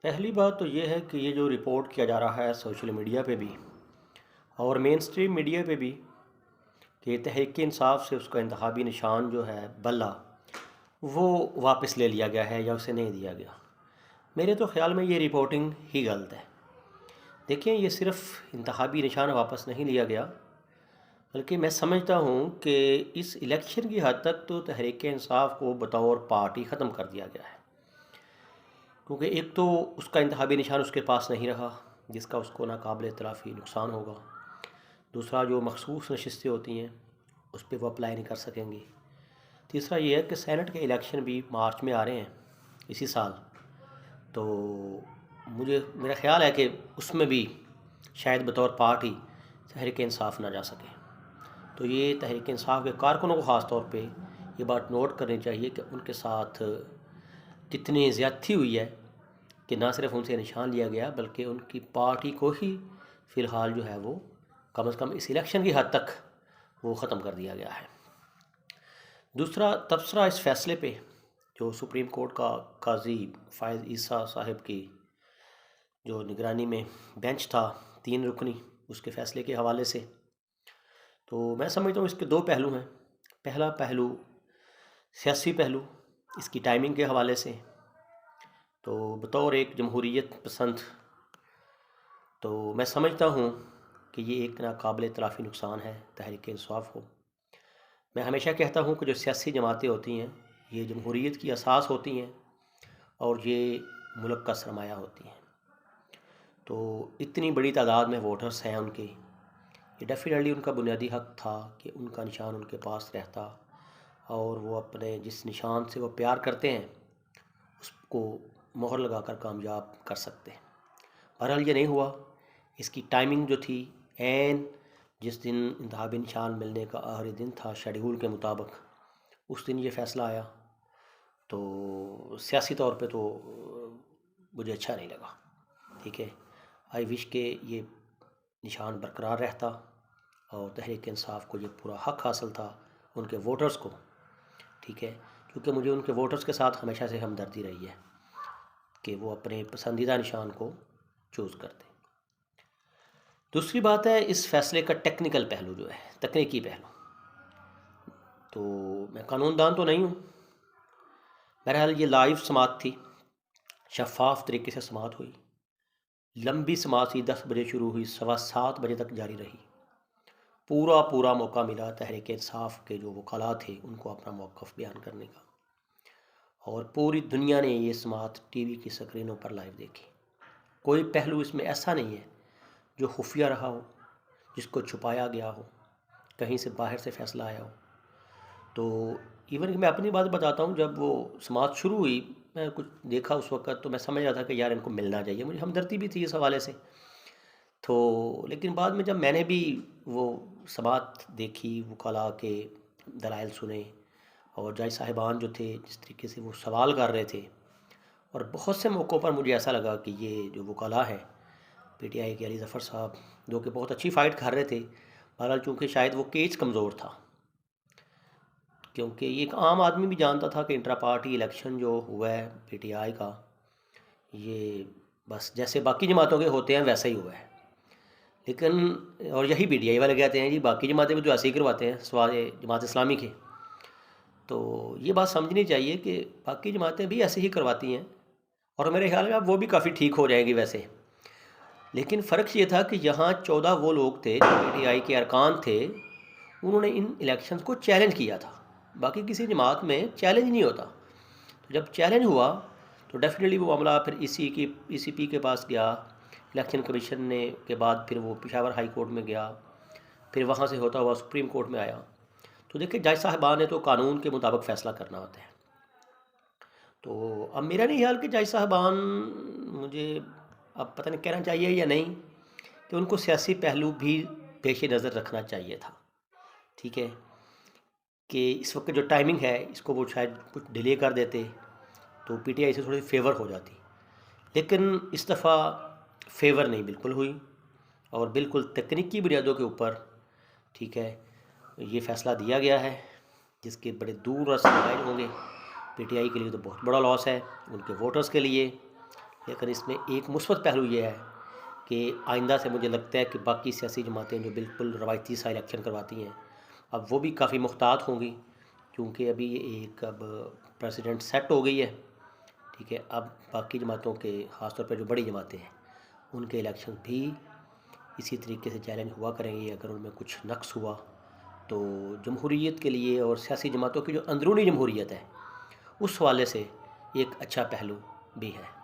پہلی بات تو یہ ہے کہ یہ جو رپورٹ کیا جا رہا ہے سوشل میڈیا پہ بھی اور مین سٹریم میڈیا پہ بھی کہ تحریک انصاف سے اس کا انتخابی نشان جو ہے بلہ وہ واپس لے لیا گیا ہے یا اسے نہیں دیا گیا۔ میرے تو خیال میں یہ رپورٹنگ ہی غلط ہے۔ دیکھیں، یہ صرف انتخابی نشان واپس نہیں لیا گیا، بلکہ میں سمجھتا ہوں کہ اس الیکشن کی حد تک تو تحریک انصاف کو بطور پارٹی ختم کر دیا گیا ہے، کیونکہ ایک تو اس کا انتخابی نشان اس کے پاس نہیں رہا جس کا اس کو ناقابل تلافی نقصان ہوگا۔ دوسرا، جو مخصوص نشستیں ہوتی ہیں اس پہ وہ اپلائی نہیں کر سکیں گی۔ تیسرا یہ ہے کہ سینٹ کے الیکشن بھی مارچ میں آ رہے ہیں اسی سال، تو میرا خیال ہے کہ اس میں بھی شاید بطور پارٹی تحریک انصاف نہ جا سکے۔ تو یہ تحریک انصاف کے کارکنوں کو خاص طور پہ یہ بات نوٹ کرنی چاہیے کہ ان کے ساتھ کتنی زیادتی ہوئی ہے کہ نہ صرف ان سے نشان لیا گیا بلکہ ان کی پارٹی کو ہی فی الحال جو ہے وہ کم از کم اس الیکشن کی حد تک وہ ختم کر دیا گیا ہے۔ دوسرا تبصرہ اس فیصلے پہ جو سپریم کورٹ کا قاضی فائز عیسیٰ صاحب کی جو نگرانی میں بینچ تھا 3 رکنی، اس کے فیصلے کے حوالے سے، تو میں سمجھتا ہوں اس کے 2 پہلو ہیں۔ پہلا پہلو سیاسی پہلو اس کی ٹائمنگ کے حوالے سے، تو بطور ایک جمہوریت پسند تو میں سمجھتا ہوں کہ یہ ایک ناقابل تلافی نقصان ہے تحریک انصاف کو۔ میں ہمیشہ کہتا ہوں کہ جو سیاسی جماعتیں ہوتی ہیں یہ جمہوریت کی اساس ہوتی ہیں اور یہ ملک کا سرمایہ ہوتی ہیں، تو اتنی بڑی تعداد میں ووٹرز ہیں ان کے، یہ ڈیفینیٹلی ان کا بنیادی حق تھا کہ ان کا نشان ان کے پاس رہتا اور وہ اپنے جس نشان سے وہ پیار کرتے ہیں اس کو مہر لگا کر کامیاب کر سکتے ہیں۔ بہرحال یہ نہیں ہوا۔ اس کی ٹائمنگ جو تھی عین جس دن انتخابی نشان ملنے کا آخری دن تھا شیڈول کے مطابق، اس دن یہ فیصلہ آیا، تو سیاسی طور پہ تو مجھے اچھا نہیں لگا۔ ٹھیک ہے، آئی وش کہ یہ نشان برقرار رہتا اور تحریک انصاف کو یہ پورا حق حاصل تھا ان کے ووٹرز کو۔ ٹھیک ہے، کیونکہ مجھے ان کے ووٹرز کے ساتھ ہمیشہ سے ہمدردی رہی ہے کہ وہ اپنے پسندیدہ نشان کو چوز کرتے۔ دوسری بات ہے اس فیصلے کا ٹیکنیکل پہلو جو ہے، تکنیکی پہلو، تو میں قانون دان تو نہیں ہوں۔ بہرحال یہ لائیو سماعت تھی، شفاف طریقے سے سماعت ہوئی، لمبی سماعت تھی، 10 بجے شروع ہوئی، 7:15 بجے تک جاری رہی۔ پورا موقع ملا تحریک انصاف کے جو وکلاء تھے ان کو اپنا موقف بیان کرنے کا، اور پوری دنیا نے یہ سماعت ٹی وی کی سکرینوں پر لائیو دیکھی۔ کوئی پہلو اس میں ایسا نہیں ہے جو خفیہ رہا ہو، جس کو چھپایا گیا ہو، کہیں سے باہر سے فیصلہ آیا ہو۔ تو ایون کہ میں اپنی بات بتاتا ہوں، جب وہ سماعت شروع ہوئی میں کچھ دیکھا اس وقت تو میں سمجھ رہا تھا کہ یار ان کو ملنا چاہیے، مجھے ہمدردی بھی تھی اس حوالے سے۔ تو لیکن بعد میں جب میں نے بھی وہ سماعت دیکھی، وکلاء کے دلائل سنے اور جج صاحبان جو تھے جس طریقے سے وہ سوال کر رہے تھے، اور بہت سے موقعوں پر مجھے ایسا لگا کہ یہ جو وکلاء ہیں پی ٹی آئی کے علی ظفر صاحب جو کہ بہت اچھی فائٹ کر رہے تھے، بہرحال چونکہ شاید وہ کیس کمزور تھا، کیونکہ یہ ایک عام آدمی بھی جانتا تھا کہ انٹرا پارٹی الیکشن جو ہوا ہے پی ٹی آئی کا، یہ بس جیسے باقی جماعتوں کے ہوتے ہیں ویسا ہی ہوا ہے۔ لیکن اور یہی پی ٹی آئی والے کہتے ہیں جی باقی جماعتیں بھی تو ایسے ہی کرواتے ہیں سوائے جماعت اسلامی کے۔ تو یہ بات سمجھنی چاہیے کہ باقی جماعتیں بھی ایسے ہی کرواتی ہیں، اور میرے خیال میں اب وہ بھی کافی ٹھیک ہو جائیں گی ویسے۔ لیکن فرق یہ تھا کہ یہاں 14 وہ لوگ تھے جو پی ٹی آئی کے ارکان تھے، انہوں نے ان الیکشنز کو چیلنج کیا تھا۔ باقی کسی جماعت میں چیلنج نہیں ہوتا، تو جب چیلنج ہوا تو ڈیفینیٹلی وہ معاملہ پھر ای سی پی کے پاس گیا، الیکشن کمیشن نے کے بعد پھر وہ پشاور ہائی کورٹ میں گیا، پھر وہاں سے ہوتا ہوا سپریم کورٹ میں آیا۔ تو دیکھیں جج صاحبان نے تو قانون کے مطابق فیصلہ کرنا ہوتا ہے۔ تو اب میرا نہیں خیال کہ جج صاحبان، مجھے اب پتہ نہیں کہنا چاہیے یا نہیں، کہ ان کو سیاسی پہلو بھی پیش نظر رکھنا چاہیے تھا۔ ٹھیک ہے، کہ اس وقت جو ٹائمنگ ہے اس کو وہ شاید کچھ ڈیلے کر دیتے تو پی ٹی آئی سے تھوڑی فیور ہو جاتی، لیکن اس دفعہ فیور نہیں بالکل ہوئی، اور بالکل تکنیکی بنیادوں کے اوپر ٹھیک ہے یہ فیصلہ دیا گیا ہے، جس کے بڑے دور رس نتائج ہوں گے۔ پی ٹی آئی کے لیے تو بہت بڑا لاس ہے، ان کے ووٹرز کے لیے، لیکن اس میں ایک مثبت پہلو یہ ہے کہ آئندہ سے مجھے لگتا ہے کہ باقی سیاسی جماعتیں جو بالکل روایتی سا الیکشن کرواتی ہیں اب وہ بھی کافی محتاط ہوں گی، کیونکہ ابھی ایک اب پریسیڈنٹ سیٹ ہو گئی ہے، ٹھیک ہے۔ اب باقی جماعتوں کے خاص طور پہ جو بڑی جماعتیں ہیں ان کے الیکشن بھی اسی طریقے سے چیلنج ہوا کریں گے۔ اگر ان میں کچھ نقص ہوا تو جمہوریت کے لیے اور سیاسی جماعتوں کی جو اندرونی جمہوریت ہے اس حوالے سے ایک اچھا پہلو بھی ہے۔